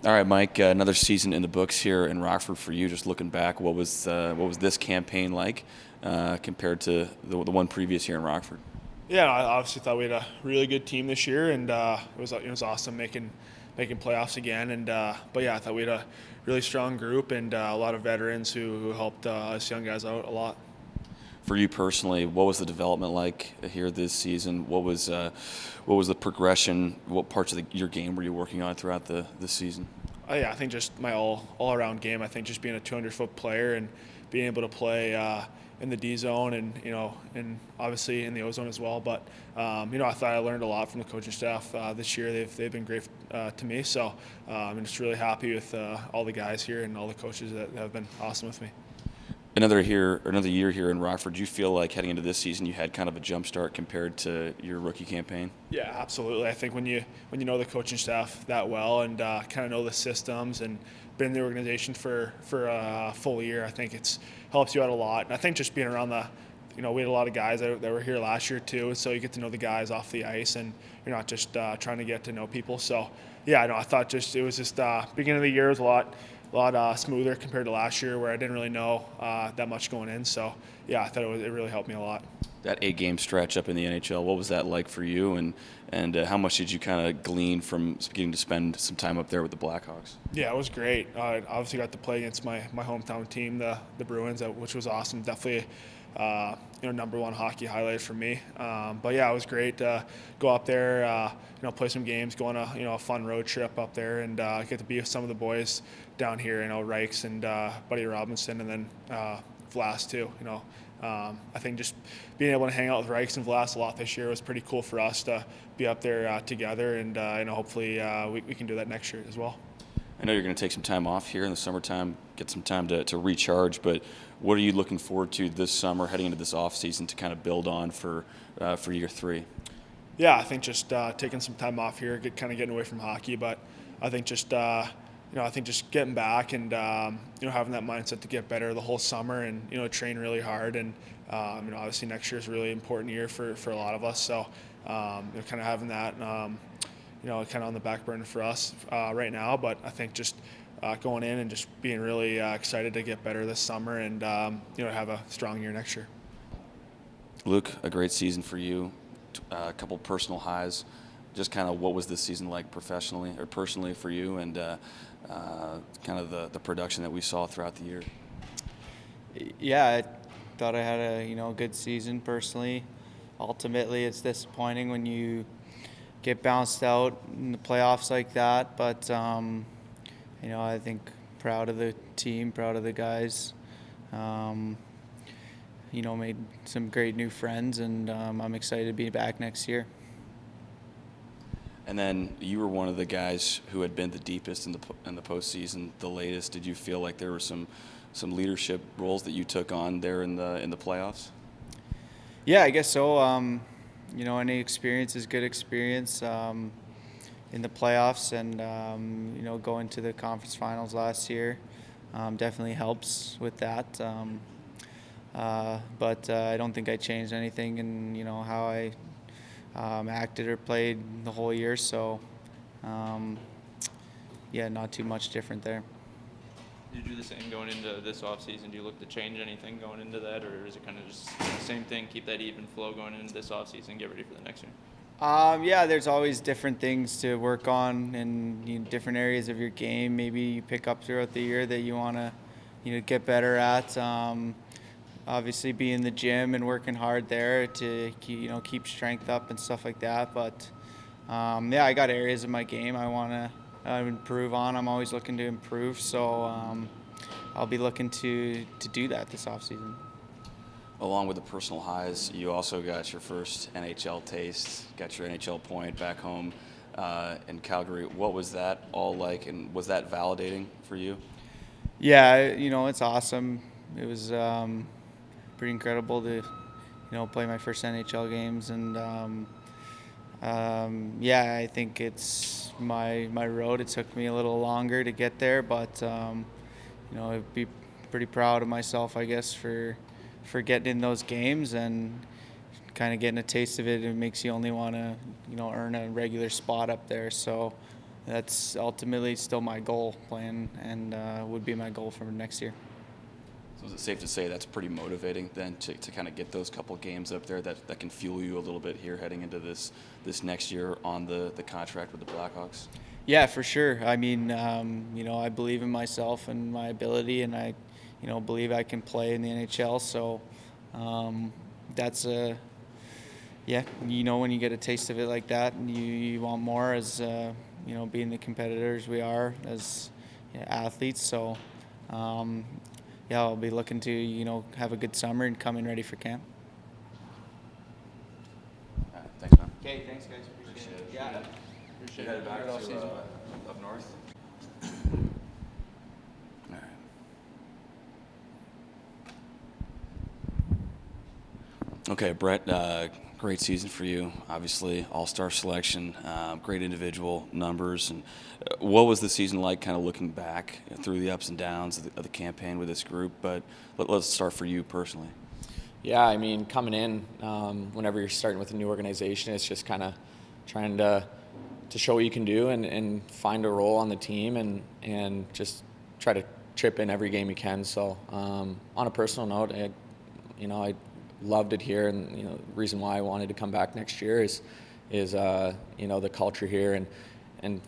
All right, Mike. Another season in the books here in Rockford for you. Just looking back, what was this campaign like compared to the one previous here in Rockford? Yeah, I obviously thought we had a really good team this year, and it was awesome making playoffs again. But yeah, I thought we had a really strong group and a lot of veterans who helped us young guys out a lot. For you personally, what was the development like here this season? What was the progression? What parts of your game were you working on throughout the season? Yeah, I think just my all around game. I think just being a 200-foot player and being able to play in the D zone and and obviously in the O zone as well. But I thought I learned a lot from the coaching staff this year. They've been great to me. So I'm just really happy with all the guys here and all the coaches that have been awesome with me. Another year here in Rockford. Do you feel like heading into this season you had kind of a jump start compared to your rookie campaign? Yeah, absolutely. I think when you know the coaching staff that well and kind of know the systems and been in the organization for a full year, I think it's helps you out a lot. And I think just being around we had a lot of guys that were here last year too, so you get to know the guys off the ice, and you're not just trying to get to know people. So yeah, no, I thought it was just beginning of the year was a lot smoother compared to last year, where I didn't really know that much going in. So yeah, I thought it really helped me a lot. That 8-game stretch up in the NHL, what was that like for you, and how much did you kind of glean from getting to spend some time up there with the Blackhawks? Yeah, it was great. I obviously got to play against my hometown team, the Bruins, which was awesome. Definitely, number one hockey highlight for me. But yeah, it was great to go up there, play some games, go on a fun road trip up there, and get to be with some of the boys down here. Reichs and Buddy Robinson, and then Vlas too. I think just being able to hang out with Reichs and Vlas a lot this year was pretty cool for us to be up there together, and hopefully we can do that next year as well. I know you're going to take some time off here in the summertime, get some time to recharge, but what are you looking forward to this summer, heading into this off season, to kind of build on for year 3? Yeah, I think just taking some time off here, getting away from hockey, but I think just getting back and having that mindset to get better the whole summer and train really hard, and obviously next year is a really important year for a lot of us. So kind of having that kind of on the back burner for us right now, but I think just going in and just being really excited to get better this summer and have a strong year next year. Luke, a great season for you, a couple personal highs. Just kind of what was this season like professionally or personally for you, and kind of the production that we saw throughout the year? Yeah, I thought I had a good season personally. Ultimately, it's disappointing when you get bounced out in the playoffs like that, but I think proud of the team, proud of the guys. Made some great new friends, and I'm excited to be back next year. And then you were one of the guys who had been the deepest in the postseason, the latest. Did you feel like there were some leadership roles that you took on there in the playoffs? Yeah, I guess so. Any experience is good experience in the playoffs, and going to the conference finals last year definitely helps with that. But I don't think I changed anything in how I acted or played the whole year. So not too much different there. Did you do the same going into this offseason? Do you look to change anything going into that, or is it kind of just the same thing, keep that even flow going into this offseason, get ready for the next year? There's always different things to work on in different areas of your game. Maybe you pick up throughout the year that you want to get better at. Obviously, be in the gym and working hard there to keep strength up and stuff like that. But I got areas of my game I want to improve on. I'm always looking to improve, so I'll be looking to do that this offseason. Along with the personal highs, you also got your first NHL taste, got your NHL point back home in Calgary. What was that all like, and was that validating for you? Yeah, it's awesome. It was pretty incredible to play my first NHL games, and I think it's my road. It took me a little longer to get there, but I'd be pretty proud of myself, I guess, for getting in those games and kind of getting a taste of it. It makes you only want to earn a regular spot up there. So that's ultimately still my goal plan and would be my goal for next year. So is it safe to say that's pretty motivating then to kind of get those couple games up there that can fuel you a little bit here heading into this next year on the contract with the Blackhawks? Yeah, for sure. I mean, I believe in myself and my ability, and I, believe I can play in the NHL. So that's when you get a taste of it like that, and you want more as, being the competitors we are as athletes. So, I'll be looking to, have a good summer and come in ready for camp. Thanks, man. Okay, thanks, guys. Appreciate it. Yeah. Appreciate Headed it. back Good to off-season. up north. All right. Okay, Brett. Great season for you. Obviously, all-star selection, great individual numbers. And what was the season like? Kind of looking back through the ups and downs of the campaign with this group. But let's start for you personally. Yeah, I mean, coming in, whenever you're starting with a new organization, it's just kind of trying to show what you can do and find a role on the team and just try to chip in every game you can. So on a personal note, I loved it here, and the reason why I wanted to come back next year is the culture here and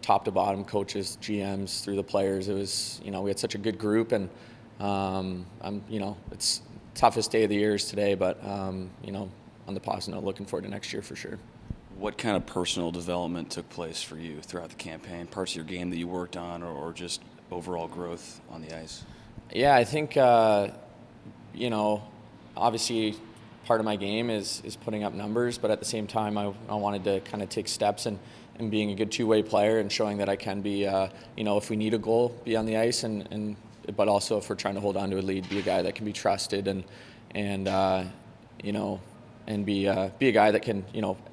top to bottom, coaches, GMs, through the players. It was we had such a good group, and it's toughest day of the year is today, but on the positive note, looking forward to next year for sure. What kind of personal development took place for you throughout the campaign? Parts of your game that you worked on, or just overall growth on the ice? Yeah, I think obviously part of my game is putting up numbers, but at the same time I wanted to kind of take steps and being a good two-way player and showing that I can be if we need a goal, be on the ice, and but also if we're trying to hold on to a lead, be a guy that can be trusted and be a guy that can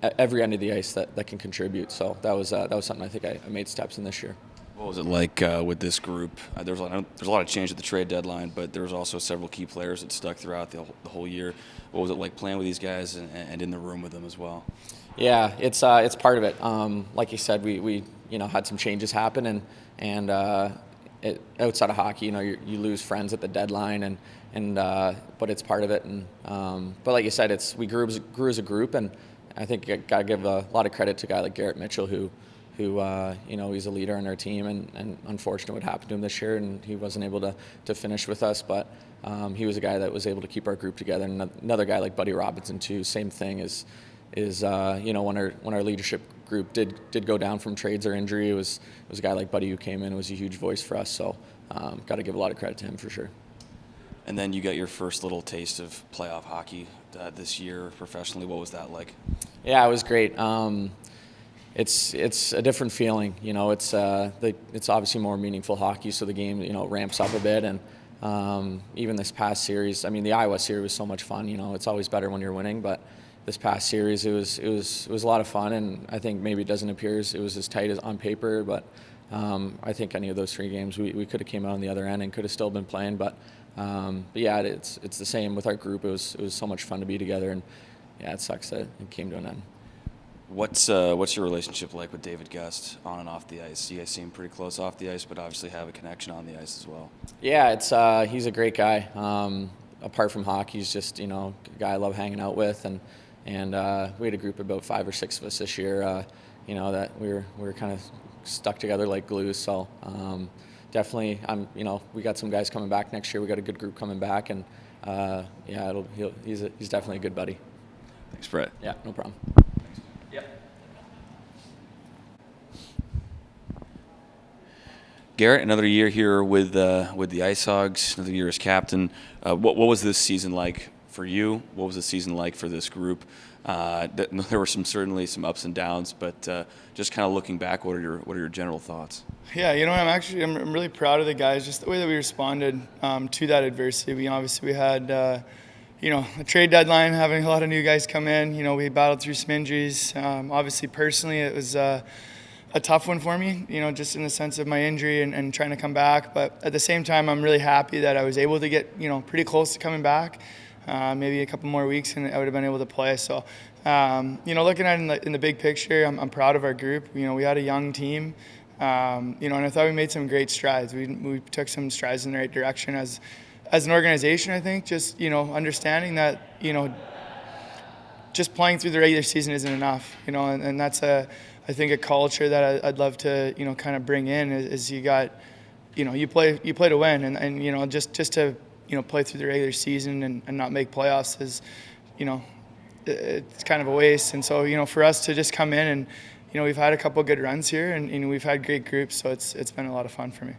at every end of the ice that can contribute. So that was something I think I made steps in this year. What was it like with this group? There's a lot of change at the trade deadline, but there was also several key players that stuck throughout the whole year. What was it like playing with these guys and in the room with them as well? Yeah, it's part of it. Like you said, we had some changes happen, and outside of hockey, you lose friends at the deadline, but it's part of it. And but like you said, we grew as a group, and I think I gotta give a lot of credit to a guy like Garrett Mitchell who he's a leader on our team, and unfortunate what happened to him this year, and he wasn't able to finish with us, but he was a guy that was able to keep our group together. And another guy like Buddy Robinson too, same thing, is when our leadership group did go down from trades or injury, it was a guy like Buddy who came in and was a huge voice for us. So got to give a lot of credit to him for sure. And then you got your first little taste of playoff hockey this year professionally. What was that like? Yeah, it was great. It's a different feeling. It's obviously more meaningful hockey, so the game ramps up a bit. And even this past series, I mean, the Iowa series was so much fun. It's always better when you're winning, but this past series it was a lot of fun, and I think maybe it doesn't appear it was as tight as on paper, but I think any of those three games we could have came out on the other end and could have still been playing. But yeah, it's the same with our group. It was so much fun to be together, and yeah, it sucks that it came to an end. What's your relationship like with David Gust on and off the ice? You guys seem pretty close off the ice, but obviously have a connection on the ice as well. Yeah, he's a great guy. Apart from hockey, he's just a guy I love hanging out with, and we had a group of about 5 or 6 of us this year. That we were kind of stuck together like glue. So definitely, we got some guys coming back next year. We got a good group coming back, and he's definitely a good buddy. Thanks, Brett. Yeah, no problem. Garrett, another year here with the IceHogs, another year as captain. What was this season like for you? What was the season like for this group? There were certainly some ups and downs, but just kind of looking back, what are your general thoughts? Yeah, I'm really proud of the guys, just the way that we responded to that adversity. We had a trade deadline, having a lot of new guys come in. We battled through some injuries. Obviously, personally, it was a tough one for me, just in the sense of my injury and trying to come back. But at the same time, I'm really happy that I was able to get, pretty close to coming back. Maybe a couple more weeks and I would have been able to play. So, looking at it in the big picture, I'm proud of our group. We had a young team. You know, and I thought we made some great strides. We took some strides in the right direction as an organization. I think just, you know, understanding that, you know, just playing through the regular season isn't enough, you know, and that's I think a culture that I'd love to, you know, kind of bring in is you got, you know, you play to win, and you know, just to, you know, play through the regular season and not make playoffs is, you know, it's kind of a waste. And so, you know, for us to just come in and, you know, we've had a couple good runs here, and you know, we've had great groups, so it's been a lot of fun for me.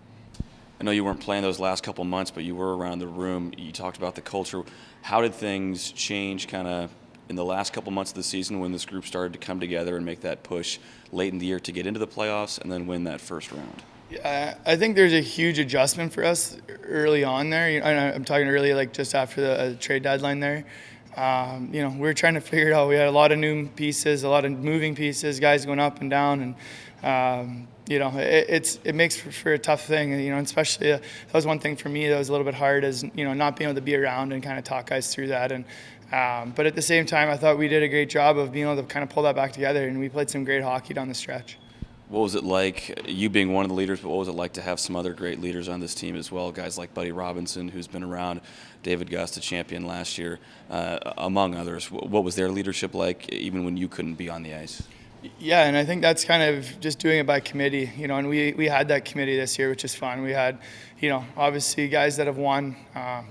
I know you weren't playing those last couple months, but you were around the room. You talked about the culture. How did things change kind of in the last couple months of the season when this group started to come together and make that push late in the year to get into the playoffs and then win that first round? Yeah, I think there's a huge adjustment for us early on there. You know, I'm talking early, like just after the trade deadline there. You know, we were trying to figure it out. We had a lot of new pieces, a lot of moving pieces, guys going up and down, and you know, it makes for a tough thing. You know, especially that was one thing for me that was a little bit hard, is, you know, not being able to be around and kind of talk guys through that. And but at the same time, I thought we did a great job of being able to kind of pull that back together, and we played some great hockey down the stretch. What was it like, you being one of the leaders, but what was it like to have some other great leaders on this team as well? Guys like Buddy Robinson, who's been around, David Gust, a champion last year, among others. What was their leadership like, even when you couldn't be on the ice? Yeah, and I think that's kind of just doing it by committee, you know, and we had that committee this year, which is fun. We had, you know, obviously guys that have won,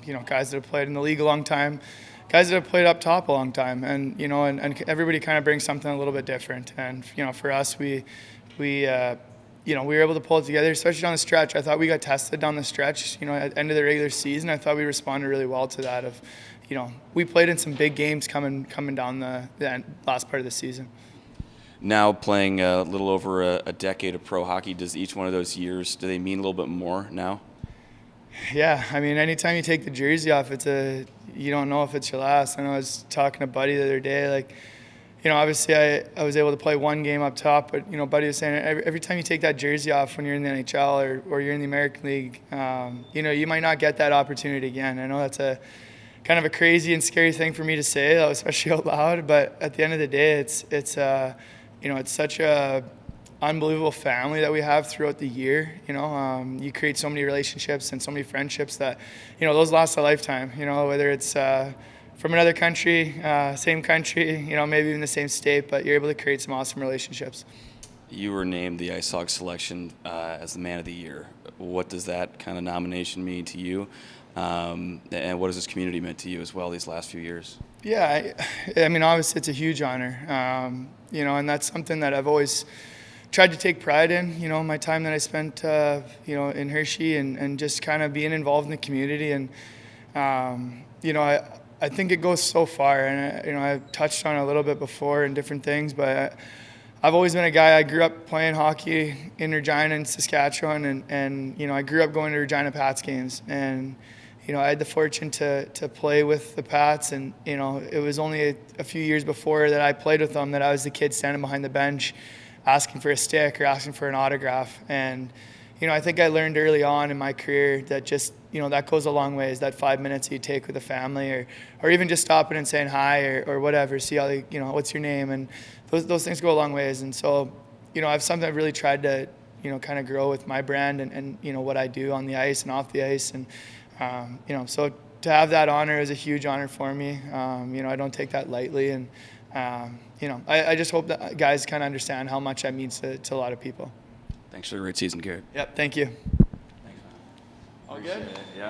you know, guys that have played in the league a long time, guys that have played up top a long time, and, you know, and everybody kind of brings something a little bit different. And, you know, for us, we you know, we were able to pull it together, especially down the stretch. I thought we got tested down the stretch. You know, at the end of the regular season, I thought we responded really well to that. Of, you know, we played in some big games coming down the last part of the season. Now playing a little over a decade of pro hockey, does each one of those years, do they mean a little bit more now? Yeah, I mean, anytime you take the jersey off, you don't know if it's your last. I know I was talking to Buddy the other day, like, you know, obviously I was able to play one game up top, but, you know, Buddy was saying every time you take that jersey off when you're in the NHL or you're in the American League, you know, you might not get that opportunity again. I know that's a kind of a crazy and scary thing for me to say, especially out loud, but at the end of the day, it's you know, it's such a unbelievable family that we have throughout the year. You know, you create so many relationships and so many friendships that, you know, those last a lifetime. You know, whether it's from another country, same country, you know, maybe even the same state, but you're able to create some awesome relationships. You were named the IceHogs selection as the Man of the Year. What does that kind of nomination mean to you? And what has this community meant to you as well these last few years? Yeah, I mean, obviously it's a huge honor, you know, and that's something that I've always tried to take pride in, you know, my time that I spent, you know, in Hershey and just kind of being involved in the community. And, you know, I think it goes so far, and, you know, I've touched on it a little bit before and different things, but I've always been a guy. I grew up playing hockey in Regina and Saskatchewan, and you know, I grew up going to Regina Pats games, and, you know, I had the fortune to play with the Pats, and, you know, it was only a few years before that I played with them that I was the kid standing behind the bench asking for a stick or asking for an autograph. And, you know, I think I learned early on in my career that just, you know, that goes a long way, is that 5 minutes you take with a family, or even just stopping and saying hi or whatever, see how they, you know, what's your name, and those things go a long ways. And so, you know, I've something I've really tried to, you know, kind of grow with my brand and you know, what I do on the ice and off the ice. And, you know, so to have that honor is a huge honor for me. You know, I don't take that lightly. And, you know, I just hope that guys kind of understand how much that means to a lot of people. Thanks for the great season, Garrett. Yep, thank you. Thanks, man. All good? Yeah.